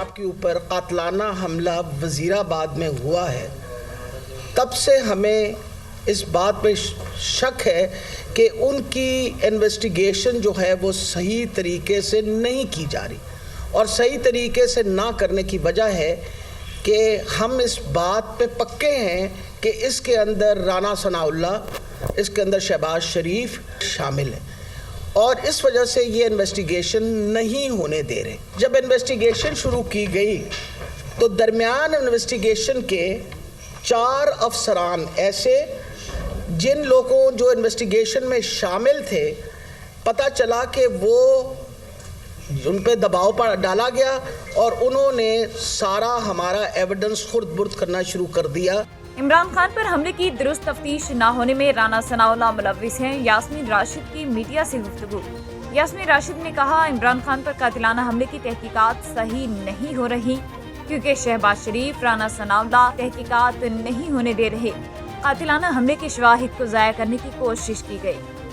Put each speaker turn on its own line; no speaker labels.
آپ کے اوپر قاتلانہ حملہ وزیرآباد میں ہوا ہے، تب سے ہمیں اس بات پہ شک ہے کہ ان کی انویسٹیگیشن جو ہے وہ صحیح طریقے سے نہیں کی جا رہی، اور صحیح طریقے سے نہ کرنے کی وجہ ہے کہ ہم اس بات پہ پکے ہیں کہ اس کے اندر رانا ثناءاللہ، اس کے اندر شہباز شریف شامل ہیں، اور اس وجہ سے یہ انویسٹیگیشن نہیں ہونے دے رہے۔ جب انویسٹیگیشن شروع کی گئی تو درمیان انویسٹیگیشن کے 4 افسران ایسے جن لوگوں جو انویسٹیگیشن میں شامل تھے، پتہ چلا کہ وہ ان پہ دباؤ پر ڈالا گیا اور انہوں نے سارا ہمارا ایویڈنس خرد برد کرنا شروع کر دیا۔
عمران خان پر حملے کی درست تفتیش نہ ہونے میں رانا ثناءاللہ ملوث ہیں۔ یاسمین راشد کی میڈیا سے گفتگو۔ یاسمین راشد نے کہا، عمران خان پر قاتلانہ حملے کی تحقیقات صحیح نہیں ہو رہی کیونکہ شہباز شریف، رانا ثناءاللہ تحقیقات نہیں ہونے دے رہے۔ قاتلانہ حملے کے شواہد کو ضائع کرنے کی کوشش کی گئی۔